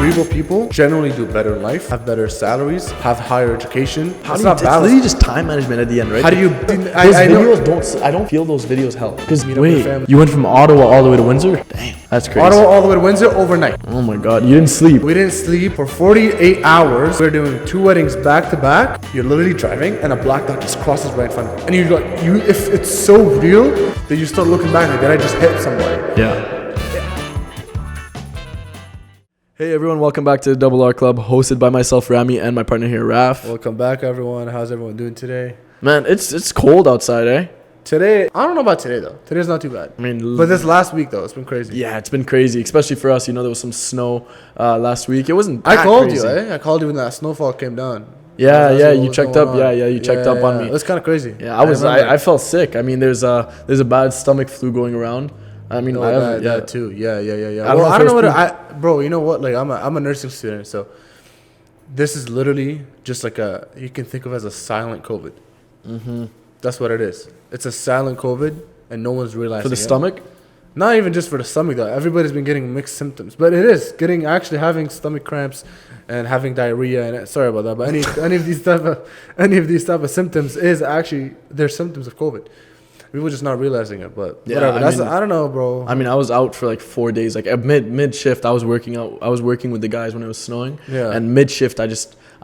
cerebral people generally do better in life, have better salaries, have higher education. It's literally just time management at the end, right? How do you? I don't feel those videos help. Because wait, you went from Ottawa all the way to Windsor? Damn, that's crazy. Ottawa all the way to Windsor overnight. Oh my God, you didn't sleep. We didn't sleep for 48 hours. We're doing 2 weddings back to back. You're literally driving, and a black dot just crosses right in front of you. And if it's so real that you start looking back like, did I just hit somebody? Yeah. Hey everyone, welcome back to the DBLR Club, hosted by myself, Rami, and my partner here, Raf. Welcome back, everyone. How's everyone doing today? Man, it's cold outside, eh? Today, I don't know about today though. Today's not too bad. I mean, but this last week though, it's been crazy. Yeah, it's been crazy, especially for us. You know, there was some snow last week. It wasn't. I called crazy. you, eh? I called you when that snowfall came down. Yeah, you checked up. Yeah, you checked up on me. It's kind of crazy. Yeah, I felt sick. I mean, there's a bad stomach flu going around. I mean, that too. Yeah. I don't know what bro. You know what? Like, I'm a nursing student, so this is literally just like you can think of as a silent COVID. Mm-hmm. That's what it is. It's a silent COVID, and no one's realizing for the stomach. Not even just for the stomach though. Everybody's been getting mixed symptoms, but it is having stomach cramps and having diarrhea. And sorry about that, but any of these type of symptoms is actually they're symptoms of COVID. We were just not realizing it, but whatever. I don't know, bro. I mean, I was out for like 4 days. Like at mid shift, I was working with the guys when it was snowing. Yeah. And mid shift, I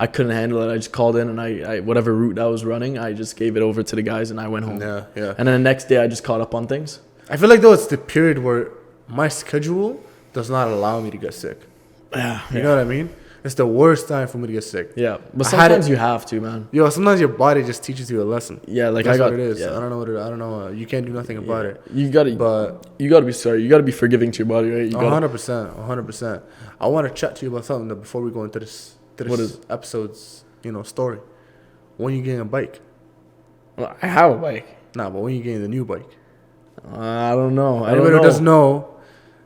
couldn't handle it. I just called in and I whatever route I was running, I just gave it over to the guys and I went home. Yeah. And then the next day, I just caught up on things. I feel like though it's the period where my schedule does not allow me to get sick. Yeah. You know what I mean? It's the worst time for me to get sick. Yeah, but sometimes you have to, man. Yo, sometimes your body just teaches you a lesson. Yeah, like that's what it is. Yeah. I don't know. You can't do nothing about it. You gotta be sorry. You gotta be forgiving to your body, right? 100%. I want to chat to you about something before we go into this episode's story. When you getting a bike? Well, I have a bike. Nah, but when you getting the new bike? I don't know. Anybody who doesn't know,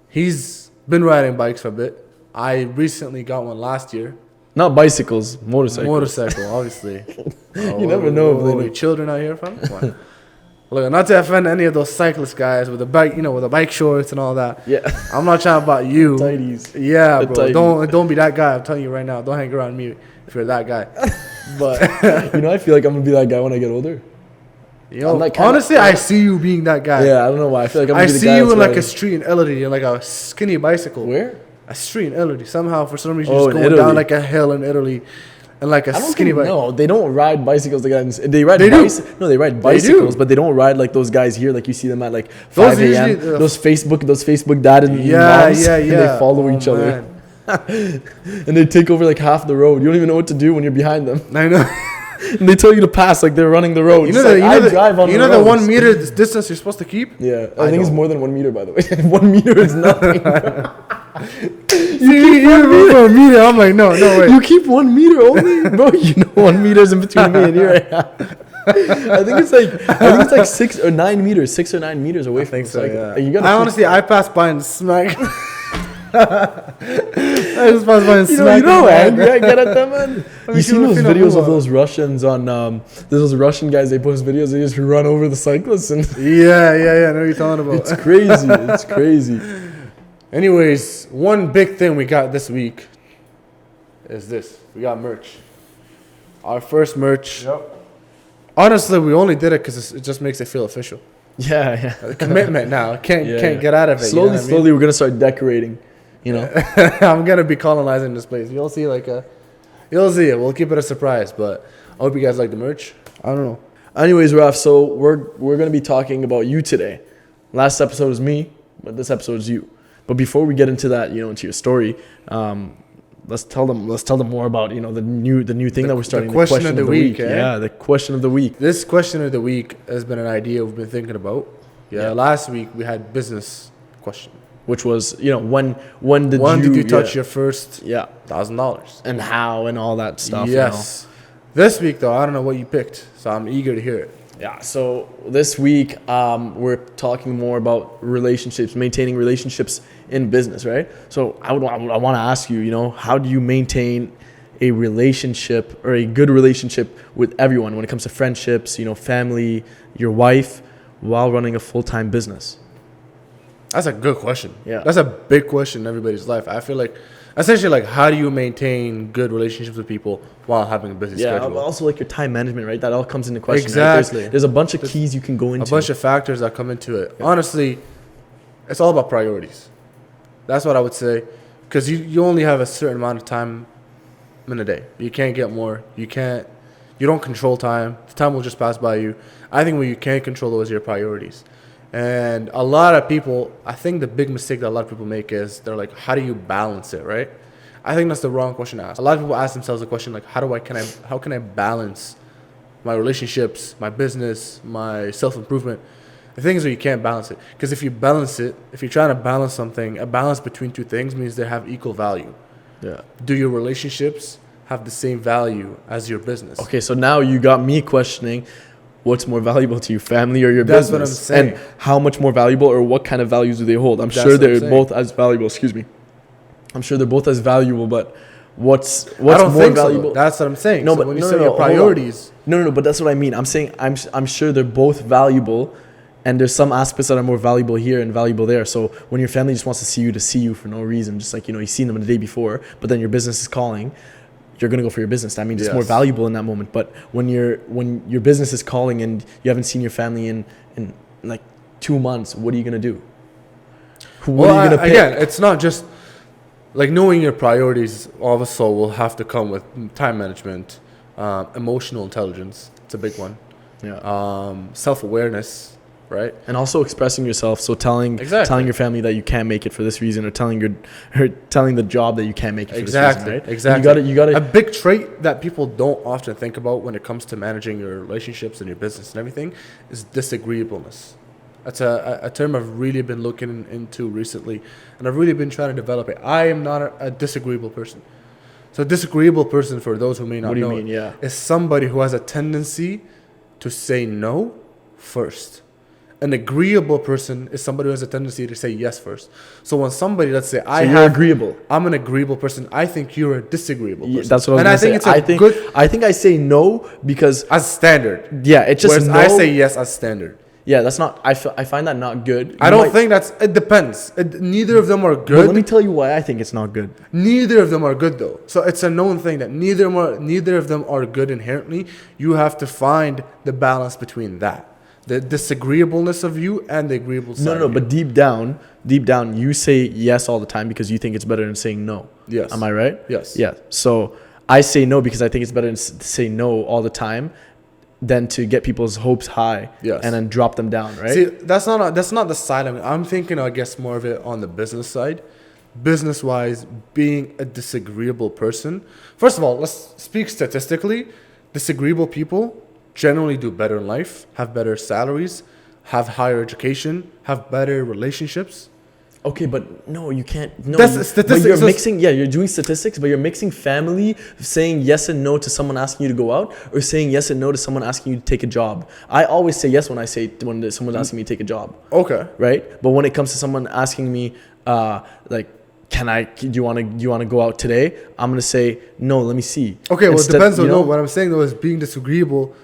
he's been riding bikes for a bit. I recently got one last year. Not bicycles, motorcycles. Motorcycle, obviously. You never know. Any children out here, fam? Look, not to offend any of those cyclist guys with the bike, with the bike shorts and all that. Yeah. I'm not trying about you. Tighties. Yeah, bro. Tighties. Don't be that guy. I'm telling you right now. Don't hang around me if you're that guy. But I feel like I'm gonna be that guy when I get older. Honestly, I see you being that guy. Yeah, I don't know why. I feel like I'm gonna be the guy. I see you in like a street in Italy, in like a skinny bicycle. Where? A street in Italy. Somehow, for some reason, just going down like a hill in Italy, and like a skinny bike. No, they don't ride bicycles. They ride bicycles, but they don't ride like those guys here. Like you see them at like 5 a.m. Those Facebook dads and moms, and they follow each other. And they take over like half the road. You don't even know what to do when you're behind them. I know. And they tell you to pass like they're running the road. The 1 meter distance you're supposed to keep? Yeah. I think it's more than 1 meter, by the way. 1 meter is nothing. You keep 1 meter. I'm like, no way. You keep 1 meter only? Bro, 1 meter is in between me and you right now. I think it's like 6 or 9 meters. 6 or 9 meters away from so, yeah. I passed by and smack. I just passed by and smack. Get at them, man. You see those videos of those Russians on those Russian guys? They post videos. They just run over the cyclists and yeah. I know what you're talking about. It's crazy. Anyways, one big thing we got this week is this. We got merch. Our first merch. Yep. Honestly, we only did it because it just makes it feel official. Yeah. The commitment now. Can't get out of it. Slowly, we're gonna start decorating. I'm gonna be colonizing this place. You'll see you'll see it. We'll keep it a surprise, but I hope you guys like the merch. I don't know. Anyways, Raf, so we're gonna be talking about you today. Last episode was me, but this episode is you. But before we get into that, into your story, let's tell them more about the new thing that we're starting. The question of the week. Yeah, the question of the week. This question of the week has been an idea we've been thinking about. Yeah. Last week we had business question, which was when did you touch your first $1,000 and how and all that stuff. Yes. This week though, I don't know what you picked, so I'm eager to hear it. Yeah. So this week we're talking more about relationships, maintaining relationships in business, right? So I want to ask you, how do you maintain a relationship or a good relationship with everyone when it comes to friendships, family, your wife, while running a full-time business? That's a good question. Yeah. That's a big question in everybody's life. I feel like essentially, like, how do you maintain good relationships with people while having a busy Yeah, schedule? also like your time management, right? That all comes into question. Exactly. Right? There's a bunch of keys you can go into. A bunch of factors that come into it. Honestly, it's all about priorities. That's what I would say, because you only have a certain amount of time in a day. You can't get more. You don't control time. The time will just pass by you. I think what you can control though is your priorities. And a lot of people, I think the big mistake that a lot of people make is they're like, how do you balance it, right? I think that's the wrong question to ask. A lot of people ask themselves the question like, how can I balance my relationships, my business, my self-improvement? The thing is that you can't balance it, because if you balance it, if you're trying to balance something, a balance between two things means they have equal value. Yeah. Do your relationships have the same value as your business? Okay, so now you got me questioning what's more valuable to you, family or your That's what I'm business? saying. And how much more valuable, or what kind of values do they hold? I'm That's sure what I'm they're saying. both as valuable. Excuse me. I'm sure they're both as valuable, but what's I more don't think valuable? so. That's what I'm saying. No, So but when you no, set no, your no, hold on. priorities, No, but that's what I mean. I'm saying I'm sure they're both valuable, and there's some aspects that are more valuable here and valuable there. So when your family just wants to see you for no reason, just like, you've seen them the day before, but then your business is calling, you're gonna go for your business. That means it's more Yes. valuable in that moment. But when your business is calling and you haven't seen your family in like 2 months, what are you gonna do? What are you gonna pick? again, it's not just like knowing your priorities. Also, will have to come with time management, emotional intelligence. It's a big one. Yeah. Self-awareness, right? And also expressing yourself. So telling your family that you can't make it for this reason, or telling the job that you can't make it for this reason, right? Exactly. You gotta. A big trait that people don't often think about when it comes to managing your relationships and your business and everything is disagreeableness. That's a term I've really been looking into recently, and I've really been trying to develop it. I am not a disagreeable person. So a disagreeable person, for those who may not What do you know, mean? Yeah. is somebody who has a tendency to say no first. An agreeable person is somebody who has a tendency to say yes first. So when somebody, let's say, You're agreeable. I'm an agreeable person, I think you're a disagreeable person. Yeah, that's what I was gonna say. I think I say no because as standard. yeah, it's just Whereas no. I say yes as standard. Yeah, that's not. I find that not good. I don't think it depends. Neither of them are But good. let me tell you why I think it's not good. Neither of them are good though. So it's a known thing that neither of them are good inherently. You have to find the balance between that. The disagreeableness of you and the agreeable side. No, but deep down, you say yes all the time because you think it's better than saying no. Yes. Am I right? Yes. Yeah. So I say no because I think it's better to say no all the time than to get people's hopes high, Yes. and then drop them down, right? See, that's not the side of it. I'm thinking, I guess, more of it on the business side. Business wise, being a disagreeable person. First of all, let's speak statistically. Disagreeable people generally do better in life, have better salaries, have higher education, have better relationships. Okay, but no, you can't. No, That's but statistics. you're So- mixing. Yeah, you're doing statistics, but you're mixing family, saying yes and no to someone asking you to go out, or saying yes and no to someone asking you to take a job. I always say yes when someone's asking me to take a job, Okay. right? But when it comes to someone asking me, like, do you want to go out today? I'm gonna say no. Let me see. Okay, well, Instead, it depends on you know, what I'm saying though is being disagreeable.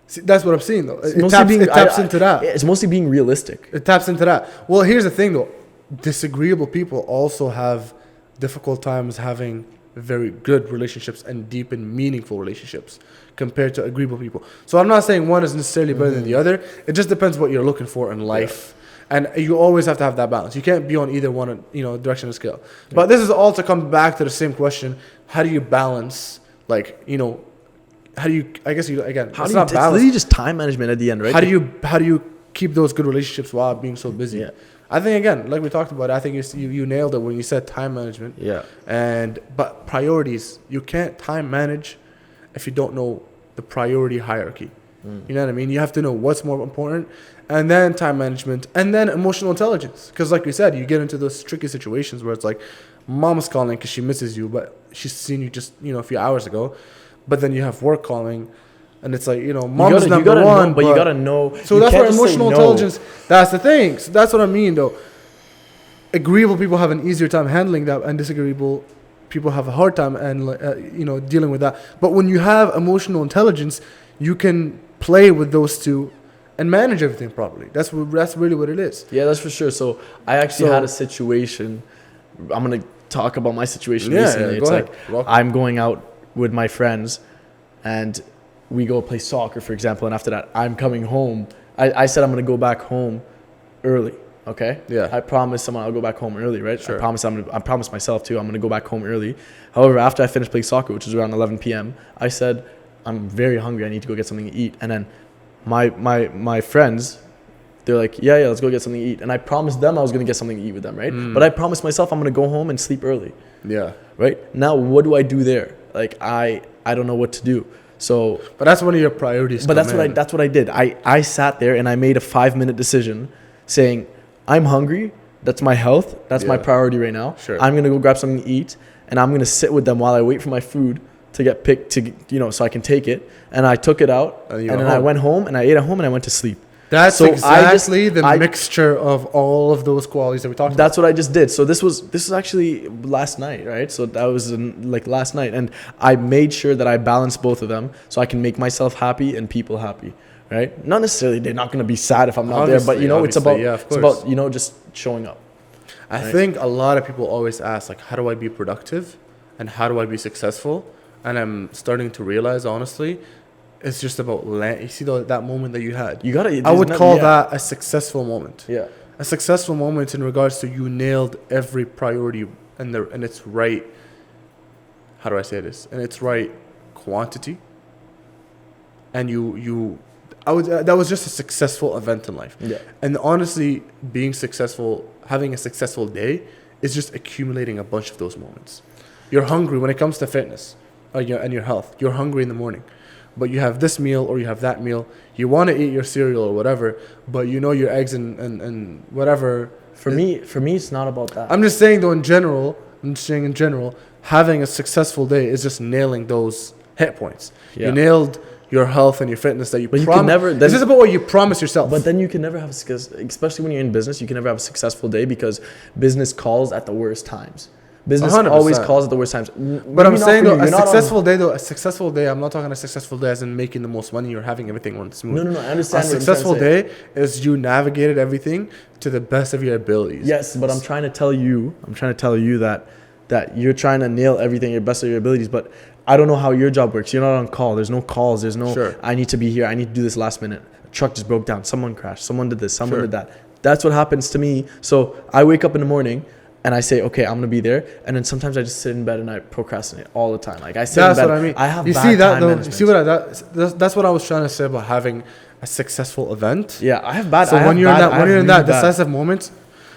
See, that's what I'm saying though. it's It mostly taps into that. It's mostly being realistic. It taps into that. Well, here's the thing though. Disagreeable people also have difficult times having very good relationships and deep and meaningful relationships compared to agreeable people. So I'm not saying one is necessarily better than the other. It just depends what you're looking for in life. And you always have to have that balance. You can't be on either one, direction of scale. Yeah. But this is all to come back to the same question. How do you balance, how do you, I guess again, How it's do you? not It's balance. literally just time management at the end, right? How do you keep those good relationships while being so busy? Yeah. I think again, like we talked about, I think you nailed it when you said time management. Yeah. But priorities, you can't time manage if you don't know the priority hierarchy. You know what I mean? You have to know what's more important, and then time management, and then emotional intelligence. Because like we said, you get into those tricky situations where it's like, mom's calling because she misses you, but she's seen you just a few hours ago, but then you have work calling. And it's like, mom's number one. But you gotta know. So that's where emotional intelligence, that's the thing. So that's what I mean, though. Agreeable people have an easier time handling that, and disagreeable people have a hard time dealing with that. But when you have emotional intelligence, you can play with those two and manage everything properly. That's really what it is. Yeah, that's for sure. So I actually had a situation. I'm gonna talk about my situation Yeah, recently. yeah, It's go like ahead. Rock. I'm going out with my friends, and we go play soccer, for example, and after that, I'm coming home. I said I'm gonna go back home early. Okay. Yeah. I promised someone I'll go back home early, right? Sure. I promised myself too. I'm gonna go back home early. However, after I finished playing soccer, which was around 11 p.m., I said I'm very hungry. I need to go get something to eat. And then my friends, they're like, yeah, let's go get something to eat. And I promised them I was gonna get something to eat with them, right? But I promised myself I'm gonna go home and sleep early. Yeah. Right now, what do I do there? Like I don't know what to do. So, But that's one of your priorities. but that's what I did. I sat there and I made a 5-minute decision, saying, I'm hungry. That's my health. That's my Yeah. priority right now. Sure. I'm gonna go grab something to eat, and I'm gonna sit with them while I wait for my food to get picked so I can take it. And I took it out, And and you then went I home. went home and I ate at home and I went to sleep. That's So exactly the I- mixture of all of those qualities that we talked about. That's what I just did. So this was actually last night, right? So that was like last night, and I made sure that I balanced both of them so I can make myself happy and people happy, right? Not necessarily they're not gonna be sad if I'm not there, but it's about yeah, of it's course. about just showing up. I Right. think a lot of people always ask, like, how do I be productive and how do I be successful? And I'm starting to realize, honestly, it's just about you see that moment that you had. You gotta. I would call that a successful moment. Yeah. A successful moment in regards to you nailed every priority and its right. How do I say this? And its right quantity. And that was just a successful event in life. Yeah. And honestly, being successful, having a successful day, is just accumulating a bunch of those moments. You're hungry when it comes to fitness, and your health. You're hungry in the morning. But you have this meal or you have that meal. You want to eat your cereal or whatever, but you know your eggs and whatever. For me, it's not about that. I'm just saying though, in general, having a successful day is just nailing those hit points. Yeah. You nailed your health and your fitness that you But you can never- This is about what you promise yourself. But then you can never have a success, especially when you're in business. You can never have a successful day because business calls at the worst times. Business 100%. always calls at the worst times. But I'm saying though, a successful day, I'm not talking a successful day as in making the most money or having everything run smooth. No, I understand. A what I'm successful trying to say. day is you navigated everything to the best of your abilities. Yes, but I'm trying to tell you that you're trying to nail everything your best of your abilities, but I don't know how your job works. You're not on call. There's no calls. There's no, Sure. I need to be here. I need to do this last minute. A truck just broke down. Someone crashed. Someone did this. Someone Sure. did that. That's what happens to me. So I wake up in the morning and I say, okay, I'm going to be there. And then sometimes I just sit in bed and I procrastinate all the time. Like I sit That's in bed. what I mean. I have you bad see that time though. management. You see what that's what I was trying to say about having a successful event. Yeah, I have bad. So when you're in that decisive. decisive moment,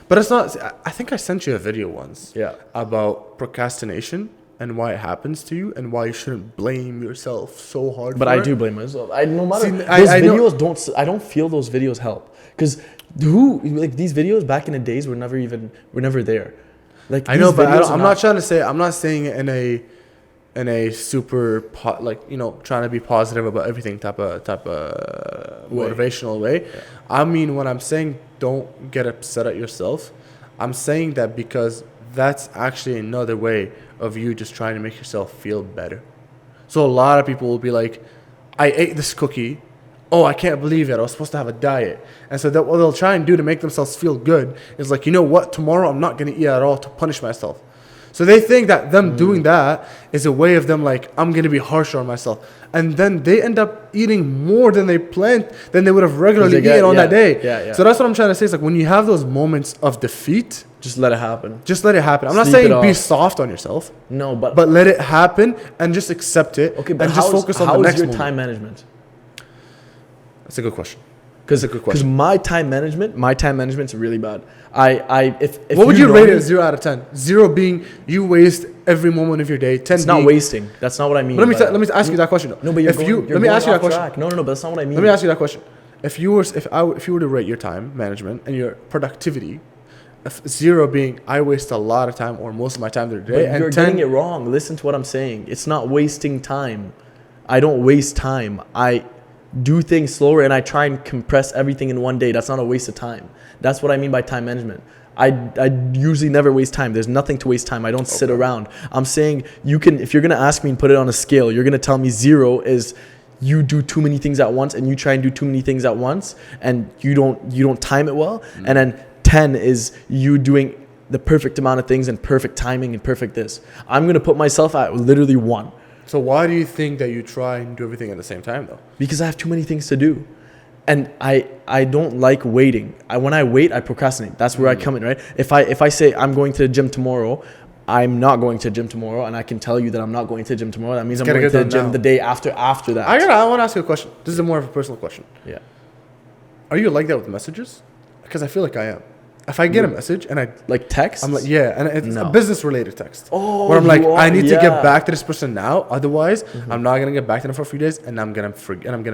but it's not. I think I sent you a video once. Yeah. About procrastination and why it happens to you and why you shouldn't blame yourself so hard. But for I it. do blame myself. No matter See, those I know- videos I don't feel those videos help because these videos back in the days were never there. Like I know, these but videos are I'm not trying to say. I'm not saying it in a super trying to be positive about everything type of Way. motivational way. Yeah. I mean, when I'm saying don't get upset at yourself, I'm saying that because that's actually another way of you just trying to make yourself feel better. So a lot of people will be like, I ate this cookie. Oh, I can't believe it. I was supposed to have a diet. And so that what they'll try and do to make themselves feel good is like, you know what? Tomorrow I'm not going to eat at all to punish myself. So they think that them doing that is a way of them like, I'm going to be harsher on myself. And then they end up eating more than they planned, than they would have regularly eaten on that day. Yeah. So that's what I'm trying to say. It's like when you have those moments of defeat, Just let it happen. just let it happen. I'm not Sleep it saying be off. soft on yourself, No, but but let it happen and just accept it. okay, but and just focus on the how next is your moment. time management? That's a good question. Because a good question. my time management's really bad. If What would you know rate me- it 0 out of 10? 0 being you waste every moment of your day. 10 It's not being, wasting. That's not what I mean. But let by me that. ask you that question. No, but you're if going, you you're let me going ask you that off question. track. No, but that's not what I mean. Let me ask you that question. If you were to rate your time management and your productivity, 0 being I waste a lot of time or most of my time during the day, But and you're 10 getting it wrong. Listen to what I'm saying. It's not wasting time. I don't waste time. I do things slower and I try and compress everything in one day. That's not a waste of time. That's what I mean by time management. I usually never waste time. There's nothing to waste time. I don't sit around. I'm saying you can, if you're going to ask me and put it on a scale, you're going to tell me 0 is you do too many things at once and you try and do too many things at once and you don't time it well. And then 10 is you doing the perfect amount of things and perfect timing and perfect this. I'm going to put myself at literally 1. So why do you think that you try and do everything at the same time though? Because I have too many things to do. And I don't like waiting. When I wait, I procrastinate. That's where I come in, right? If I say I'm going to the gym tomorrow, I'm not going to the gym tomorrow, and I can tell you that I'm not going to the gym tomorrow. That means I'm going to the gym the day after that. I want to ask you a question. This is more of a personal question. Yeah. Are you like that with messages? Because I feel like I am. If I get a message and I like text, I'm like, yeah, and it's a business related text. Oh, where I'm like, I need to get back to this person now. Otherwise, I'm not gonna get back to them for a few days, and I'm gonna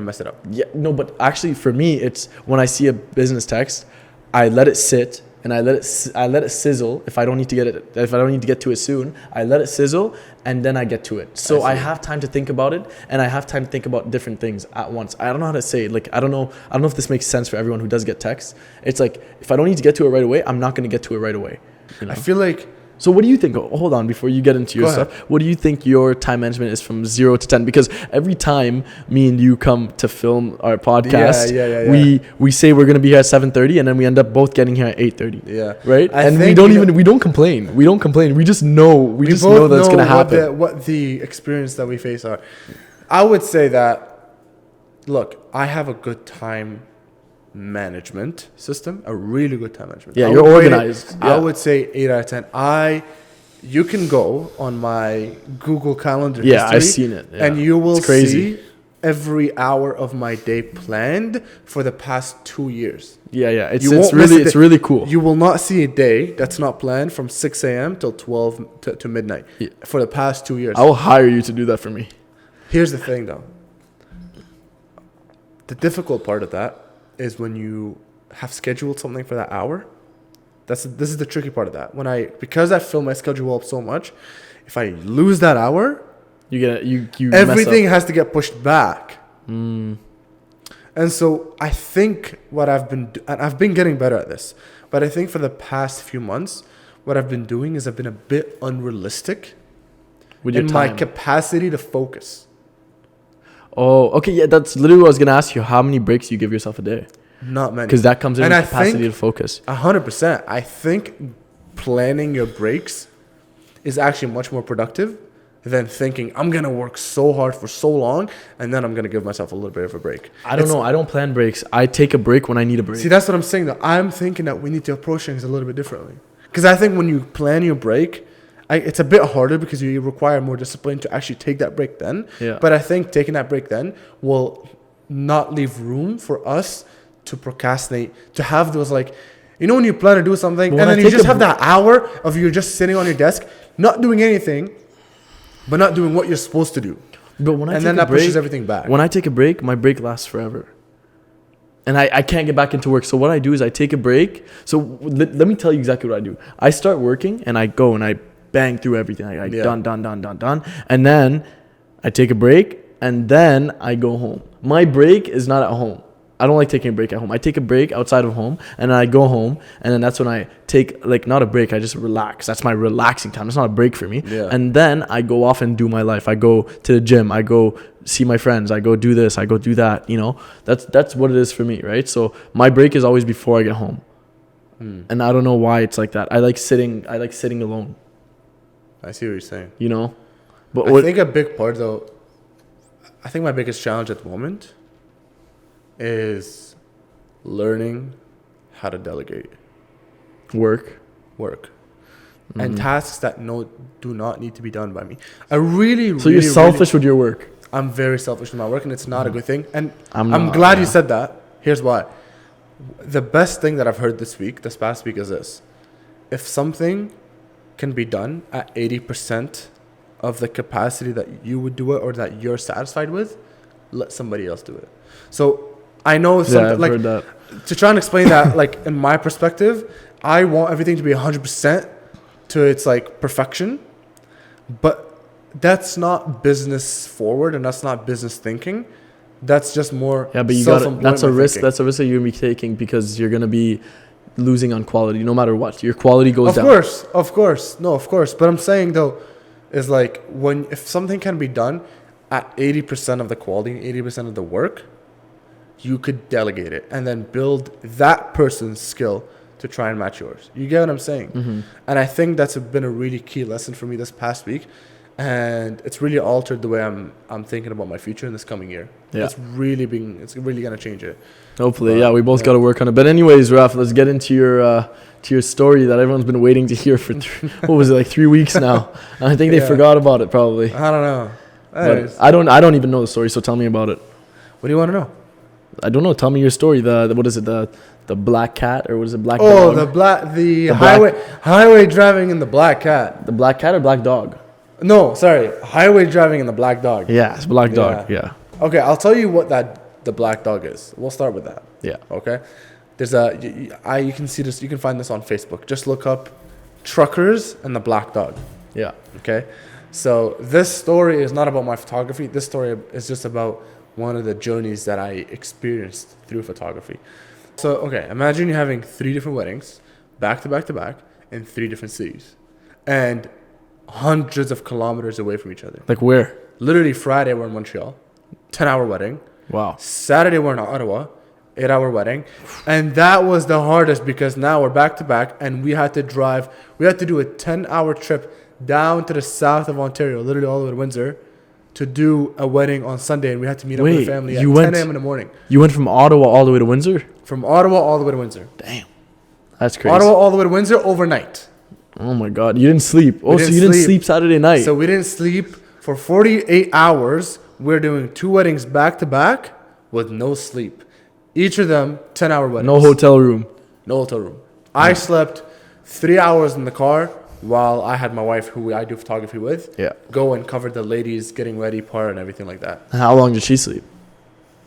mess it up. Yeah, no, but actually, for me, it's when I see a business text, I let it sit and I let it sizzle. If I don't need to get to it soon, I let it sizzle and then I get to it. So I have time to think about it, and I have time to think about different things at once. I don't know how to say it. Like I don't know if this makes sense for everyone who does get texts. It's like if I don't need to get to it right away, I'm not going to get to it right away. You know? I feel like. So what do you think? Oh, hold on, before you get into your stuff, what do you think your time management is from 0 to 10? Because every time me and you come to film our podcast, we say we're gonna be here at 7:30, and then we end up both getting here at 8:30. Yeah, right. And we don't complain. We don't complain. We just know. We just know that's gonna happen. What the experience that we face are. I would say that. Look, I have a good time management system, a really good time management. Yeah, you're organized. I would say 8 out of 10. You can go on my Google Calendar history. Yeah, I've seen it. Yeah. And you will see every hour of my day planned for the past 2 years. Yeah. It's really cool. You will not see a day that's not planned from 6 a.m. till 12 to midnight for the past 2 years. I will hire you to do that for me. Here's the thing, though. The difficult part of that is when you have scheduled something for that hour. This is the tricky part of that. Because I fill my schedule up so much, if I lose that hour, you everything has to get pushed back. And so I think what I've been getting better at this, but I think for the past few months, what I've been doing is I've been a bit unrealistic in my capacity to focus. Oh, okay. Yeah, that's literally what I was going to ask you. How many breaks do you give yourself a day? Not many. Because that comes in with capacity to focus. 100%. I think planning your breaks is actually much more productive than thinking, I'm going to work so hard for so long, and then I'm going to give myself a little bit of a break. I don't know. I don't plan breaks. I take a break when I need a break. See, that's what I'm saying, though. I'm thinking that we need to approach things a little bit differently. Because I think when you plan your break, it's a bit harder because you require more discipline to actually take that break then. Yeah. But I think taking that break then will not leave room for us to procrastinate, to have those when you plan to do something and then you just have that hour of you just sitting on your desk, not doing anything, but not doing what you're supposed to do. But then that pushes everything back. When I take a break, my break lasts forever. And I can't get back into work. So what I do is I take a break. So let me tell you exactly what I do. I start working and I go and I bang through everything. Done. And then I take a break and then I go home. My break is not at home. I don't like taking a break at home. I take a break outside of home and then I go home, and then that's when I take not a break. I just relax. That's my relaxing time. It's not a break for me. Yeah. And then I go off and do my life. I go to the gym. I go see my friends. I go do this. I go do that. That's what it is for me, right? So my break is always before I get home. And I don't know why it's like that. I like sitting alone. I see what you're saying. But I think a big part, though, I think my biggest challenge at the moment is learning how to delegate work and tasks that do not need to be done by me. So you're selfish with your work. I'm very selfish with my work, and it's not a good thing. And I'm glad you said that. Here's why. The best thing that I've heard this past week is this: if something can be done at 80% of the capacity that you would do it or that you're satisfied with, let somebody else do it. So I know something heard that. To try and explain that, in my perspective, I want everything to be 100% to its perfection, but that's not business forward and that's not business thinking. That's just more. Yeah, but that's a risk. That's a risk that you're gonna be taking because you're gonna be losing on quality no matter what. Your quality goes down. Of course. But I'm saying though, is if something can be done at 80% of the quality, 80% of the work, you could delegate it and then build that person's skill to try and match yours. You get what I'm saying? And I think that's been a really key lesson for me this past week. And it's really altered the way I'm thinking about my future in this coming year. Yeah. It's really going to change it. Hopefully, yeah. We both got to work on it. But anyways, Raf, let's get into your story that everyone's been waiting to hear for, what was it, like 3 weeks now? And I think they forgot about it probably. I don't know. But I don't even know the story, so tell me about it. What do you want to know? I don't know. Tell me your story. The what is it? The black cat, or what is it? Black dog? dog? The highway driving in the black cat. The black cat or black dog? No, sorry. Highway driving in the black dog. Yeah, it's black dog. Yeah. Okay, I'll tell you what the black dog is. We'll start with that. Yeah. Okay. There's you can see this. You can find this on Facebook. Just look up truckers and the black dog. Yeah. Okay. So this story is not about my photography. This story is just about one of the journeys that I experienced through photography. So, okay, imagine you're having 3 different weddings, back to back to back, in 3 different cities. And hundreds of kilometers away from each other. Like where? Literally Friday, we're in Montreal. 10-hour wedding. Wow. Saturday, we're in Ottawa. 8-hour wedding. And that was the hardest because now we're back to back and we had to do a 10-hour trip down to the south of Ontario, literally all the way to Windsor, to do a wedding on Sunday, and we had to meet up with the family at 10 a.m. in the morning. You went from Ottawa all the way to Windsor? From Ottawa all the way to Windsor. Damn. That's crazy. Ottawa all the way to Windsor overnight. Oh my God. You didn't sleep. So you didn't sleep Saturday night. So we didn't sleep for 48 hours. We're doing 2 weddings back to back with no sleep. Each of them 10-hour weddings. No hotel room. No hotel room. I slept 3 hours in the car while I had my wife, who I do photography with, go and cover the ladies getting ready part and everything like that. How long did she sleep?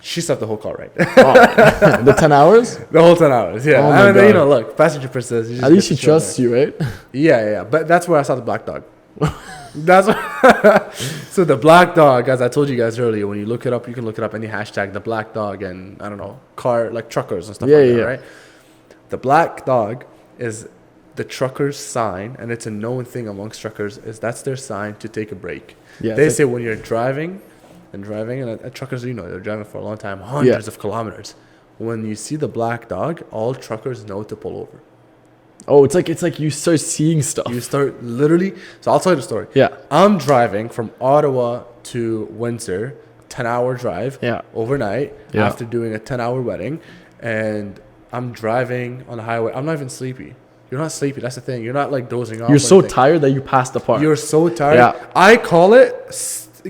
She slept the whole car, right? The 10 hours? The whole 10 hours, yeah. Oh I mean, you know, look, passenger princess. At least she trusts you, right? Yeah. But that's where I saw the black dog. So the black dog, as I told you guys earlier, when you look it up, you can look it up any hashtag, the black dog, and I don't know, car, like truckers and stuff that, right? The black dog is the trucker's sign, and it's a known thing amongst truckers, is that's their sign to take a break. Yeah, they say when you're driving, and truckers, you know, they're driving for a long time, hundreds of kilometers. When you see the black dog, all truckers know to pull over. Oh, it's like you start seeing stuff. You start literally. So I'll tell you the story. Yeah. I'm driving from Ottawa to Windsor, 10-hour drive. Yeah. Overnight after doing a 10-hour wedding, and I'm driving on the highway. I'm not even sleepy. You're not sleepy. That's the thing. You're not like dozing off. You're so tired that you passed the part. You're so tired. Yeah. I call it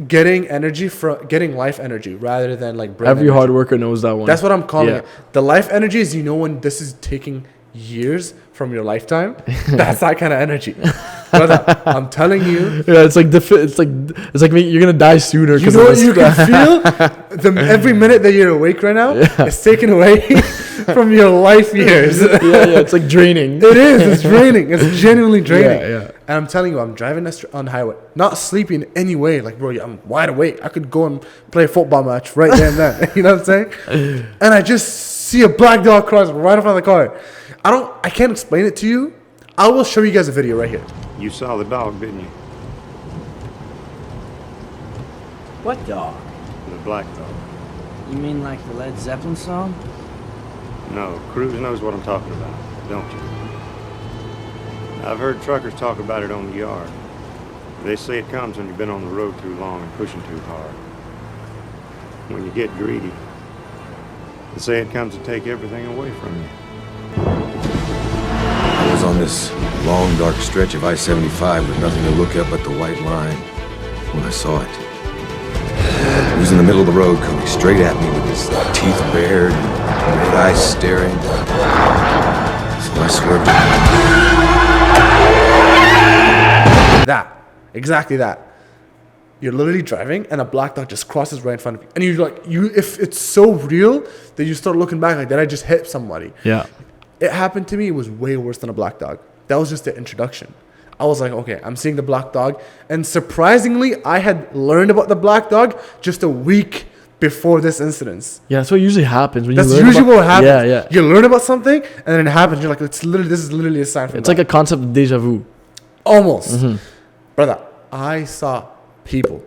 getting life energy rather than like brain Every energy. hard worker knows that one. That's what I'm calling it. The life energy is, you know, when this is taking years from your lifetime. That's that kind of energy. Brother, I'm telling you. Yeah, it's like you're gonna die sooner. You know what you can feel? Every minute that you're awake right now is taken away from your life years. Yeah, it's like draining. It is. It's draining. It's genuinely draining. Yeah. And I'm telling you, I'm driving on the highway, not sleeping in any way. Like, bro, I'm wide awake. I could go and play a football match right there and then. You know what I'm saying? And I just see a black dog cross right in front of the car. I can't explain it to you. I will show you guys a video right here. You saw the dog, didn't you? What dog? The black dog. You mean like the Led Zeppelin song? No, Cruz knows what I'm talking about, don't you? I've heard truckers talk about it on the yard. They say it comes when you've been on the road too long and pushing too hard. When you get greedy. They say it comes to take everything away from you. I was on this long, dark stretch of I-75 with nothing to look at but the white line when I saw it. He was in the middle of the road, coming straight at me with his teeth bared and red eyes staring. So I swerved. Exactly that. You're literally driving and a black dog just crosses right in front of you. And you're like, if it's so real that you start looking back like, did I just hit somebody? Yeah. It happened to me. It was way worse than a black dog. That was just the introduction. I was like, okay, I'm seeing the black dog. And surprisingly, I had learned about the black dog just a week before this incident. Yeah, that's what usually happens. That's usually what happens. Yeah. You learn about something and then it happens. You're like, this is literally a sign from It's like a concept of deja vu. Almost. Mm-hmm. Brother, I saw people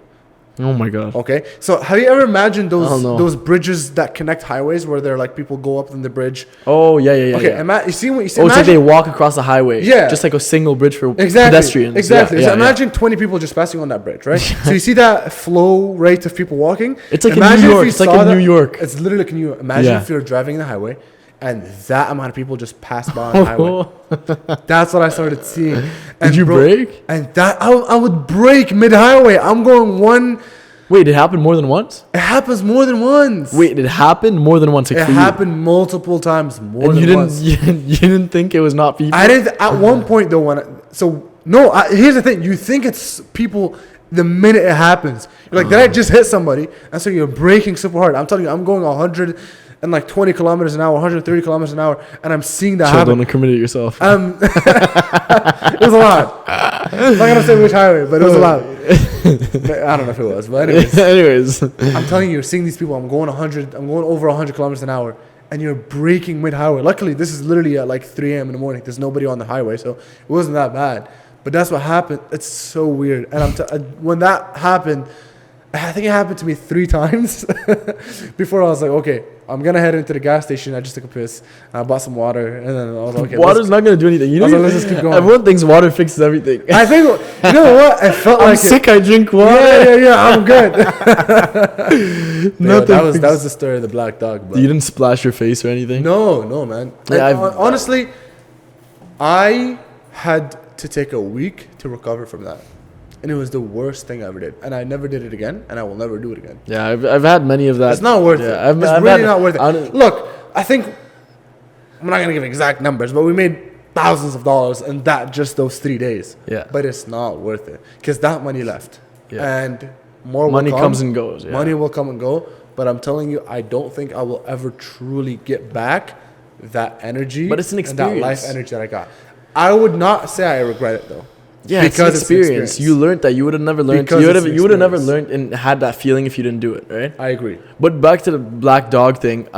Oh my god. Okay, so have you ever imagined I don't know. those bridges that connect highways where they're like people go up on the bridge? Oh yeah. Okay, Yeah. you see what you see. Oh, it's like they imagine, walk across the highway. Yeah. Just like a single bridge for exactly, pedestrians. exactly. Yeah, So imagine 20 people just passing on that bridge, right? So you see that flow rate of people walking. It's like Imagine in New if York. you It's like saw in that- New York. It's literally like in New York. Imagine Yeah. if you're driving in the highway, and that amount of people just pass by on the highway. That's what I started seeing. And Did you brake? And that I would brake mid highway. I'm going one. Wait, it happened more than once? It happens more than once. Wait, it happened more than once. Like It for you. happened multiple times, more And than you didn't, once. you didn't think it was not people? I didn't. At one point though, here's the thing: you think it's people the minute it happens. You're like, did I just hit somebody? And so you're braking super hard. I'm telling you, I'm going 120 kilometers an hour, 130 kilometers an hour, and I'm seeing that Chill, happen. don't incriminate yourself. It was a lot. I'm not gonna say which highway, but it was a lot. I don't know if it was, but anyways. Anyways. I'm telling you, you're seeing these people. I'm going over 100 kilometers an hour, and you're braking mid highway. Luckily, this is literally at like 3 a.m. in the morning. There's nobody on the highway, so it wasn't that bad. But that's what happened. It's so weird. And when that happened, I think it happened to me 3 times before I was like, okay, I'm gonna head into the gas station. I just took a piss. I bought some water, and then I was like, okay, Water's not gonna do anything. You know, let's just keep going. Everyone thinks water fixes everything. I think, you know what? I felt I'm like sick. I drink water. Yeah, I'm good. Nothing that was fixes- the story of the black dog. But You didn't splash your face or anything. no, man. Yeah, And I've- honestly, I had to take a week to recover from that, and it was the worst thing I ever did. And I never did it again, and I will never do it again. Yeah, I've had many of that. It's not worth Yeah, it. It's really not worth it. I don't- Look, I think I'm not gonna give exact numbers, but we made thousands of dollars in those 3 days. Yeah. But it's not worth it because that money left, Yeah. and more Money will comes and goes. Yeah. Money will come and go, but I'm telling you, I don't think I will ever truly get back that energy. But it's an and that life experience. energy that I got. I would not say I regret it though. Yeah, it's an experience. You learned that. You would have never learned. Because it's an You would have never experience. learned and had that feeling if you didn't do it, right? I agree. But back to the black dog thing.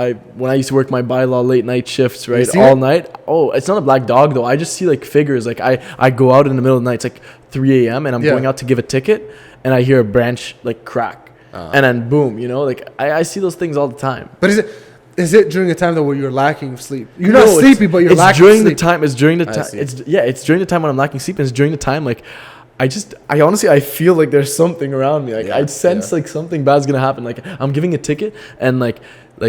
When I used to work my bylaw late night shifts, right, see all it? night. Oh, it's not a black dog though. I just see like figures. Like I go out in the middle of the night. It's like 3 a.m. and I'm Yeah. going out to give a ticket, and I hear a branch like crack, and then boom. You know, like I see those things all the time. But is it during a time though where you're lacking sleep? You're No, not it's- sleepy, but you're it's lacking during sleep. the time. It's during the I time. see. It's during the time when I'm lacking sleep, and it's during the time like I honestly I feel like there's something around me. Like Yeah, I sense yeah. like something bad's gonna happen. Like I'm giving a ticket, and like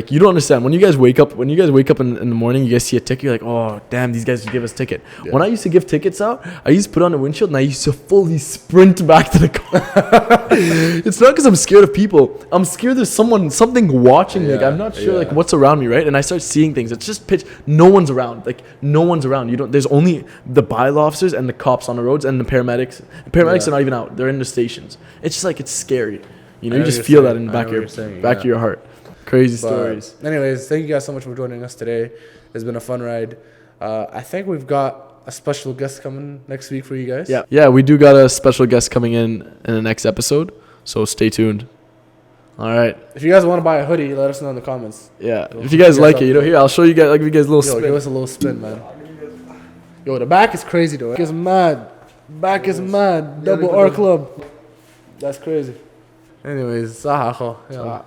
you don't understand when you guys wake up. When you guys wake up in the morning, you guys see a ticket. You're like, oh damn, these guys give us ticket. Yeah. When I used to give tickets out, I used to put on the windshield, and I used to fully sprint back to the car. It's not because I'm scared of people. I'm scared there's something watching me. Like Yeah, I'm not sure like yeah. what's around me, right? And I start seeing things. It's just pitch. No one's around. Like no one's around. You don't. There's only the bylaw officers and the cops on the roads and the paramedics. The paramedics Yeah. are not even out. They're in the stations. It's just like it's scary. You know, I you know just what feel you're that in the saying. I back of know your what you're saying, back yeah. of your heart. Crazy But stories. anyways, thank you guys so much for joining us today. It's been a fun ride. I think we've got a special guest coming next week for you guys. Yeah, we do got a special guest coming in the next episode. So stay tuned. All right. If you guys want to buy a hoodie, let us know in the comments. Yeah. Yo, If you guys you like guys it, you know, here I'll show you guys. Like, give you guys a little Yo, spin. give us a little spin, man. Yo, the back is crazy though. Back is mad. Back is mad. Double R Club. That's crazy. Anyways, Saha.